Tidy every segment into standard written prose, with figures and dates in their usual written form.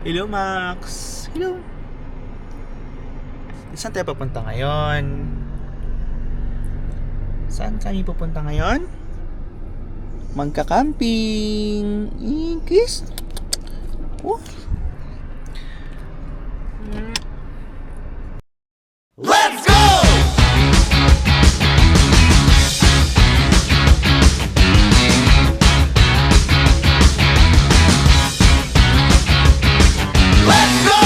Hello, Max. Hello. Saan tayo papunta ngayon? Saan kami pupunta ngayon? Magka-camping. Kiss. Oh. Let's go! Let's go!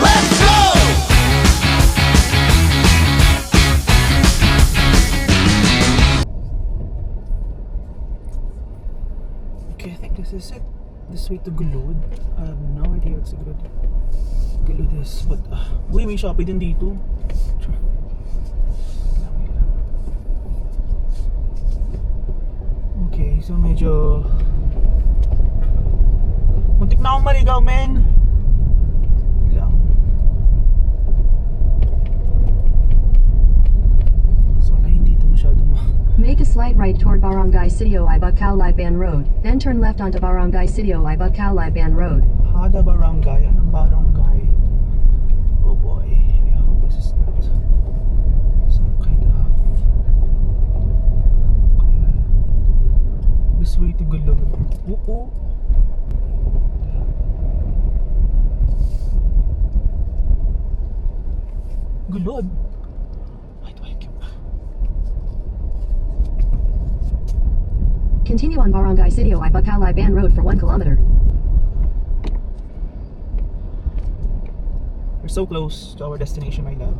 Let's go! Okay, I think this is it. This way to Gulod. I have no idea what's Gulod is, but uy, may Shopee din dito. Sure. Okay, so medyo muntik na akong maligaw, men. Lang. Sana hindi ito masyadong Make a slight right toward Barangay Sitio Ibacao Liban Road, then turn left onto Barangay Sitio Ibacao Liban Road. Hada Barangay? Anong barangay? Oh boy, I hope this is not some kind of this way to Gulod. Oo. Gulod? Why do I keep... Continue on Barangay Sitio Ibacao Liban Road for 1 kilometer. We're so close to our destination right now.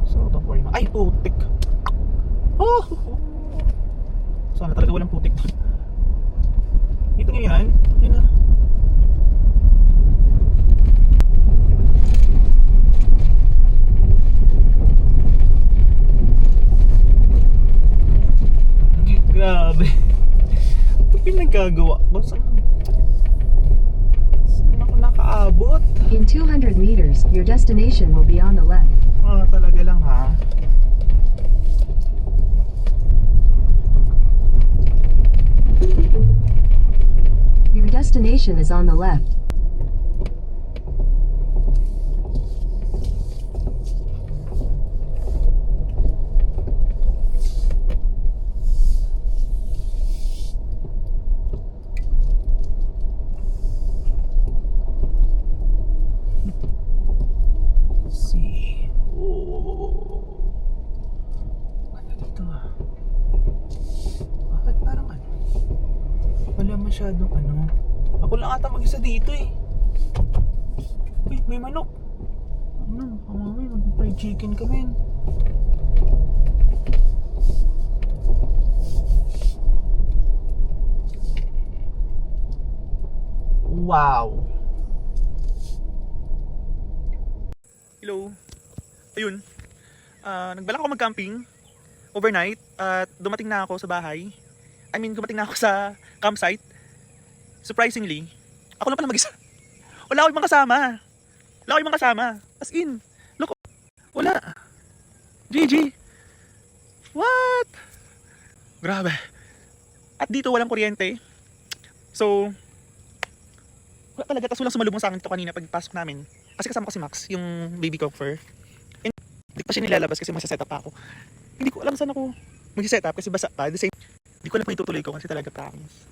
So don't worry. Ay, putik! Oh! Sana talaga walang putik doon. Ito nyo yan? Yan na. Grabe. Ito pinagagawa ko. Saan ako nakaabot? In 200 meters, your destination will be on the left. Talaga lang ha. Your destination is on the left. See. Oh. Ano dito ah? Bakit parang ano? Wala masyadong ano. Ako lang ata mag-isa dito eh. Uy, may manok. Ano? Kamami, mag-fried chicken kami. Wow. Hello. Ayun. Nagbalak ako mag-camping overnight at dumating na ako sa bahay. Dumating na ako sa campsite. Surprisingly, ako lang pala mag-isa. Wala akong ibang kasama. Wala akong ibang kasama. As in, look. Wala. GG. What? Grabe. At dito walang kuryente. So, wala talaga. Tapos walang sumalubong sa akin dito kanina pagpasok namin. Kasi kasama ko si Max, yung baby gopher. And hindi pa siya nilalabas kasi magsa-setup pa ako. Hindi ko alam saan ako mag-setup kasi basa pa. The same, hindi ko alam kung itutuloy ko kasi talaga promise.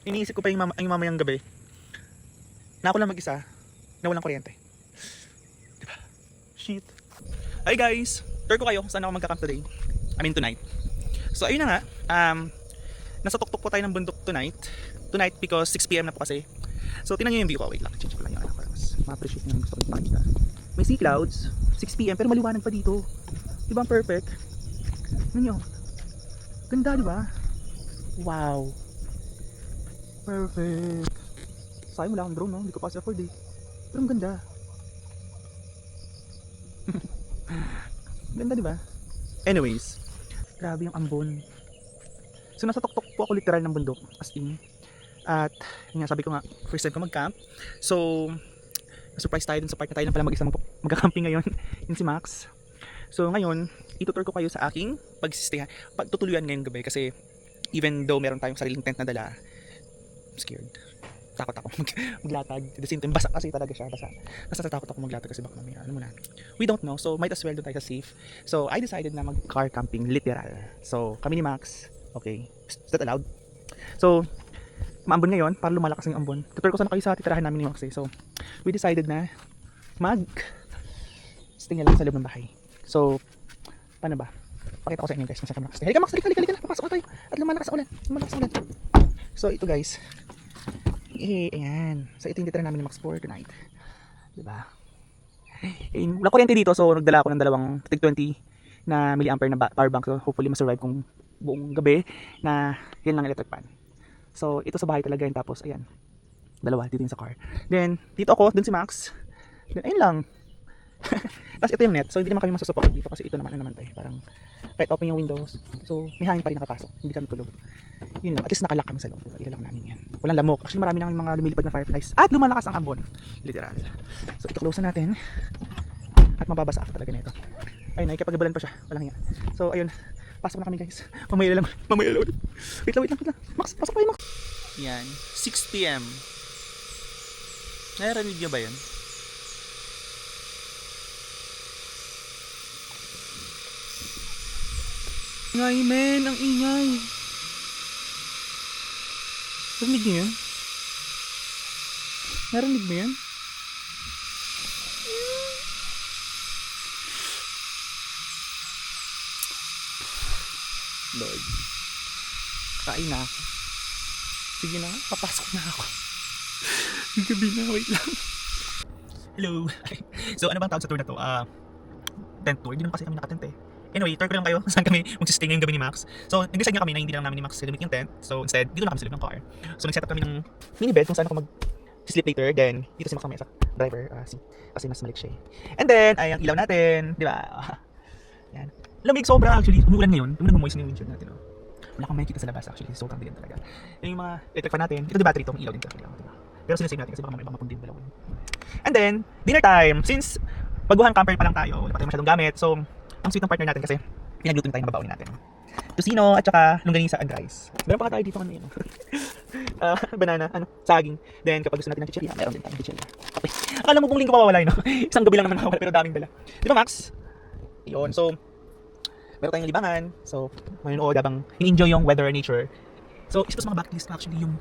Iniisip ko pa yung mamayang gabi na ako lang mag-isa na walang kuryente. Diba? Shit. Hi guys! Tour ko kayo kung saan ako magka-camp today. Tonight. So ayun na nga. Nasa tuktok po tayo ng bundok tonight. Tonight because 6 PM na po kasi. So tingnan nyo yung view ko. Wait lang. Change ko lang yung anak para mas ma-appreciate nyo yung gusto ko ipakita. May sea clouds. 6 PM pero maliwanag pa dito. Diba ang perfect? Tingnan nyo. Ganda diba? Wow. Perfect. Sayang wala akong drone no. Hindi ko pa afford eh. Pero ang ganda. Ganda diba? Anyways. Grabe yung ambon. So nasa tuktok po ako literal ng bundok. As in. At yun nga, sabi ko nga, first time ko mag-camp. So surprise tayo dun sa part na tayo lang pala mag-isa magka-camping ngayon. Yun si Max. So ngayon, itutur ko kayo sa aking pagtutuluyan ngayong gabi kasi even though meron tayong sariling tent na dala, I'm scared. Takot ako maglatag. At the same time, basa kasi talaga siya. Basa natatakot ako maglatag kasi baka mamaya, ano mo na. We don't know, so might as well doon tayo sa safe. So I decided na mag-car camping, literal. So kami ni Max, okay, is that allowed? So, maambon ngayon, para lumalakas yung ambon. Tutur ko sana kayo sa titirahan namin ni Max eh. So, we decided na stay na lang sa loob ng bahay. So, paano ba? Pakita ko sa inyo guys, nasa Max. Halika Max, halika na, papasok na tayo. At lumalakas ulan. So, ito guys. Ayan. So, ito yung titira namin ni Max for tonight. Diba? Wala kuryente dito, so nagdala ako ng dalawang tig 20 na milliampere na power bank. So, hopefully masurvive kung buong gabi na yun lang electric pan. So, ito sa bahay talaga yun. Tapos, ayan. Dalawa, dito yung sa car. Then, dito ako, dun si Max. Then, ayun lang. Tapos, ito yung net. So, hindi naman kami masusupport dito kasi ito naman, ano naman tayo. Parang, kahit open yung windows. So, may hangin pa rin nakapasok. Hindi kami tulog. Yun lang. At least nakalock kami sa loob. Ilalak namin yan. Walang lamok. Actually, marami nang mga lumilipad na fireflies. At lumalakas ang ambon. Literal. So, ito close na natin. At mababasa ako talaga nito. Ayun, nakikipagabalan pa siya. Walang yan. So, ayun. Pasok na kami guys. Mamaya lang ulit. Wait lang. Max, pasok tayo Max. Yan. 6 PM. Narinig niyo ba yun? Ingay men, ang ingay. Narinig niyo yan? Narinig mo yan? Lord. Kain na ako. Sige na, papasok na ako. Gabi na, wait lang. Hello. So ano bang tawag sa tour na to? Tent tour. Hindi naman kasi kami nakatent eh. Anyway, tour ko lang kayo saan kami magsistay ngayong gabi ni Max. So nag-decide nga kami na hindi lang namin ni Max gamit yung tent. So instead, dito na kami sa loob ng car. So nag-set up kami ng mini bed kung saan ako mag-sleep later. Then dito si Max sa driver seat. Kasi mas malik siya eh. And then, ay ang ilaw natin. Di ba? Yan. Lamig sobra actually. Umuulan ngayon. Nag-moist na yung windshield natin. Oh. Wala kang makikita sa labas actually. Sobrang dilim talaga. Yung mga electric fan natin. Ito di battery ito. Ilaw din talaga. Diba? Pero sinasave natin kasi baka may mapundin dalawa. And then, dinner time. Since baguhang camper pa lang tayo, wala pa tayo masyadong gamit. So, ang sweet ng partner natin kasi pinagluto tayo na babawin natin. Tocino at saka longganisa and rice. Meron pa tayo dito ano yun. Banana, saging. Then kapag gusto natin ng chichirya, meron din tayong chichirya. Okay. Akala mo kung linggo mawawala yun, no? Isang gabi lang naman mawawala pero daming dala. Di ba Max? Yun. So, meron tayong libangan. So, manonood habang in-enjoy yung weather and nature. So, isa sa mga bucket list ko actually yung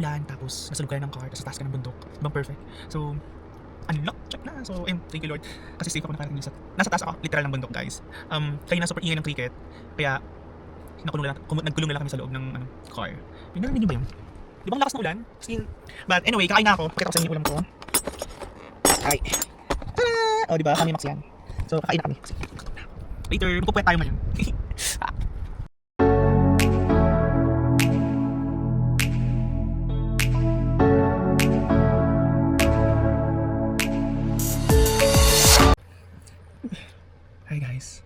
ulan, tapos nasa loob ka ng car, tapos taas ka ng bundok. Ibang perfect. So, unlock, check na. So, thank you Lord. Kasi safe ako nakarating nasa taas ako, literal ng bundok guys. Kanina super ingay ng cricket. Kaya, nagkulong na lang kami sa loob ng car. Narinig niyo ba yun? Di ba ang lakas ng ulan? But anyway, kakain na ako. Pakita ko sa inyo yung ulam ko. Ay. Tada! O, di ba? Kami Max yan. So, kakain na kami. Kasi, later, magpupuwet tayo man yun. Hi guys.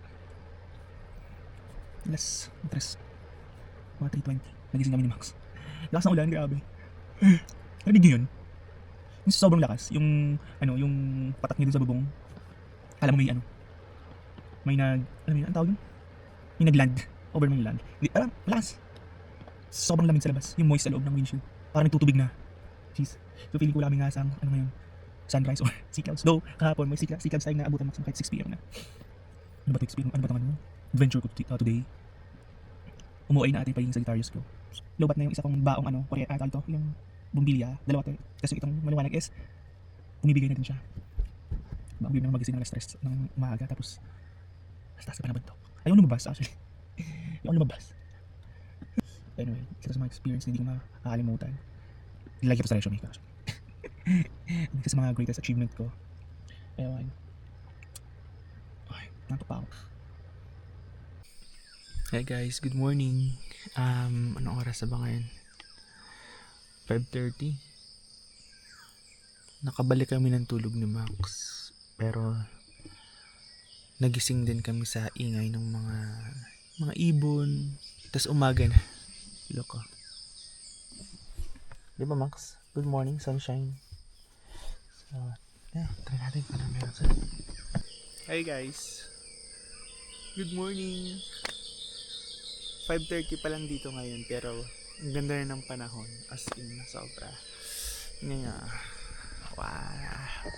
Mga 3:20. Nagising kami ni Max. Lakas ng ulan, grabe. Narinig niyo yun? Yung sobrang lakas. Yung patak niya dun sa bubong. Alam mo may tawag yun? May nagland. Over may land. Lakas. Sobrang lamig sa labas. Yung moist sa loob ng windshield. Parang nagtutubig na. Jeez. So feeling ko lamig nga sang, sunrise or sea clouds. Though, kahapon may sea clouds tayo na abutan Max kahit 6 PM na. Ano ba ito adventure ko today? Umuwi na atin pa yung Sagittarius ko. Lobat na yung isa kong baong yung bumbilya, dalawa to. Kasi itong maliwanag is bumibigay na din siya. Baong bibigay na magising ng stress ng umaga tapos taas ka pa na bundok. Ayaw lumabas actually. Ayaw lumabas. Anyway, isa sa mga experience na hindi ko makakalimutan. Nilagay ko sa resume ko actually. Isa sa mga greatest achievement ko. Ewan. Nantok pa ako. Hey guys, good morning. Anong oras na ba ngayon? 5:30. Nakabalik kami ng tulog ni Max. Pero nagising din kami sa ingay ng mga ibon. Tapos umaga na. Loko. Di ba Max? Good morning, sunshine. So, Yeah, try natin pa ng meron sa. Hi guys. Good morning. 5:30 pa lang dito ngayon pero ang ganda na ng panahon. As in, sobra. Nga. Wow.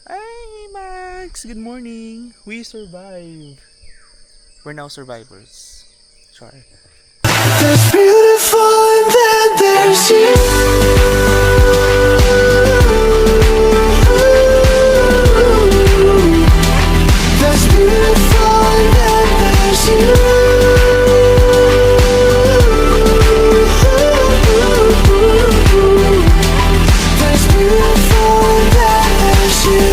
Hi Max! Good morning! We survived. We're now survivors. Sure. There's beautiful and then there's you. There's beautiful and then there's you. There's beautiful and then there's you.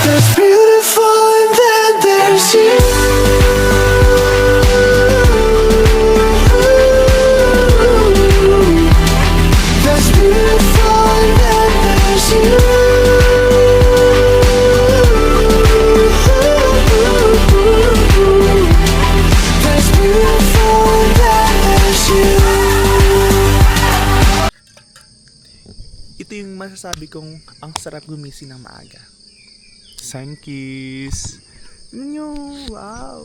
There's beautiful and then there's you. There's beautiful and then there's you. There's beautiful and then there's you. Ito yung masasabi kong ang sarap gumising ng maaga. Sun kiss. Nyo, wow.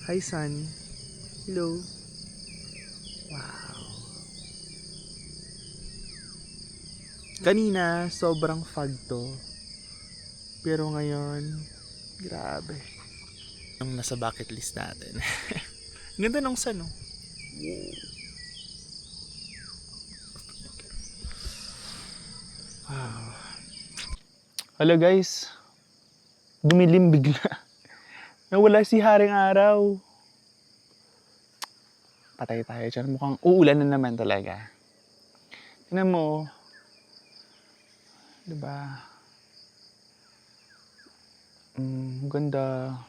Hi sun. Hello. Wow. Kanina, sobrang fog to. Pero ngayon, grabe. Yung nasa bucket list natin. Ganda nung sun, no? Wow. Hello guys. Dumilim bigla. Nawala si Haring Araw. Patay tayo dyan. Mukhang uulan na naman talaga. Tingnan mo. Diba? Ganda.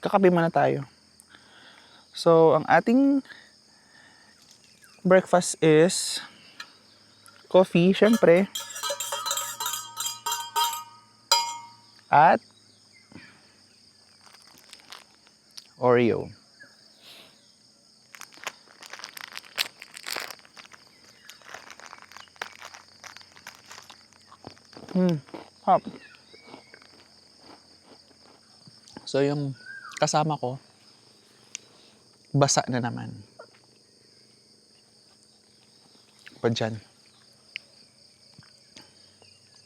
Kakape muna tayo. So, ang ating breakfast is coffee, syempre. At Oreo. Hop. So, yung kasama ko, basa na naman. Pa dyan.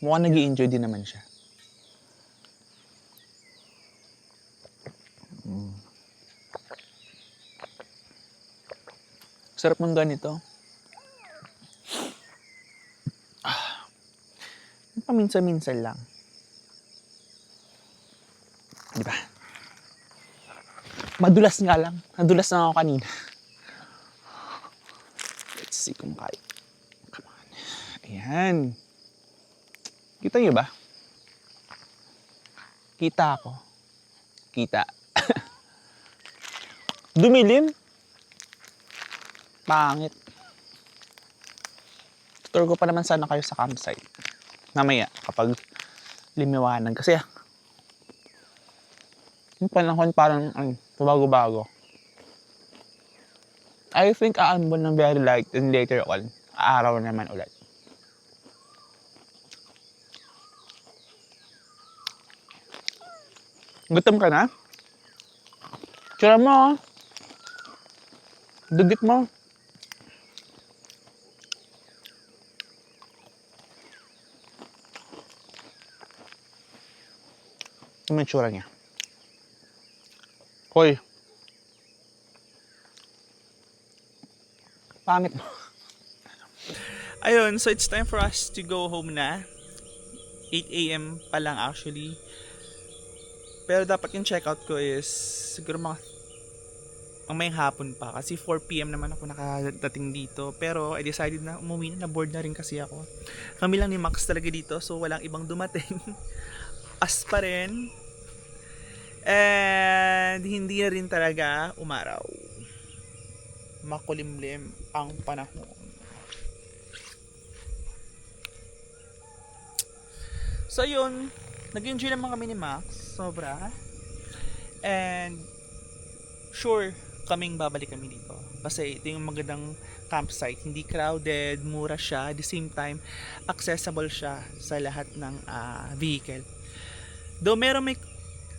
Mukhang nag-i-enjoy din naman siya. Sarap ng ganito. Paminsan-minsan lang. Diba? Madulas nga lang. Nadulas na ako kanina. Let's see kung kaya. Come on. Ayan. Kita niyo ba? Kita ako. Kita. Dumilim. Pangit. Tour ko pa naman sana kayo sa campsite. Mamaya, kapag limiwanag. Kasi, yung panahon parang, bago-bago. I think aambon ng very light and later on, araw naman ulit. Gutom ka na? Tsura mo, dugit mo. Ito yung tsura niya. Hoy. Pangit mo. Ayun, so it's time for us to go home na. 8 AM pa lang actually. Pero dapat yung checkout ko is siguro mamayang hapon pa. Kasi 4 PM naman ako nakadating dito. Pero I decided na umuwi na. Bored na rin kasi ako. Kami lang ni Max talaga dito. So walang ibang dumating. As pa rin. And hindi na rin talaga umaraw. Makulimlim ang panahon. So yun, nag-enjoy naman kami ni Max. Sobra. And, sure, kaming babalik kami dito. Kasi ito yung magandang campsite. Hindi crowded, mura siya. At the same time, accessible siya sa lahat ng vehicle. Though meron may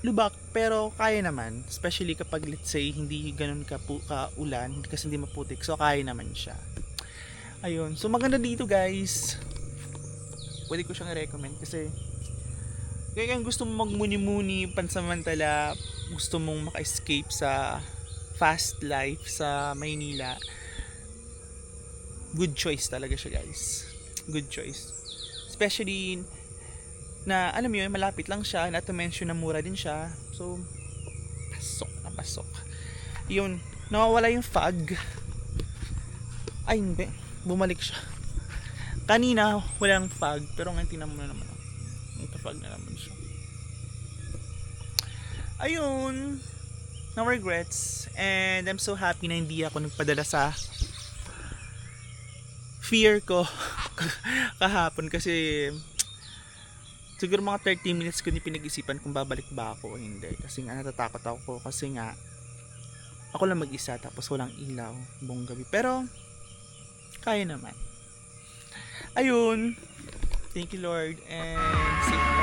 lubak, pero kaya naman. Especially kapag let's say, hindi ganun ka-ulan, kasi hindi maputik. So, kaya naman siya. Ayun. So, maganda dito guys. Pwede ko siyang i-recommend kasi kaya kung gusto mong magmuni-muni pansamantala, gusto mong maka-escape sa fast life sa Maynila, good choice talaga siya guys. Good choice. Especially na alam mo yun, malapit lang siya, not to mention na mura din siya. So, pasok. Yun, nawawala yung fog. Ay, hindi. Bumalik siya. Kanina, walang fog, pero ngayon tingnan mo na naman. Fog na naman siya. Ayun. No regrets. And I'm so happy na hindi ako nagpadala sa fear ko kahapon kasi siguro mga 30 minutes ko din pinag-isipan kung babalik ba ako o hindi. Kasi nga natatakot ako kasi nga ako lang mag-isa tapos walang ilaw buong gabi. Pero kaya naman. Ayun. Thank you Lord and safe.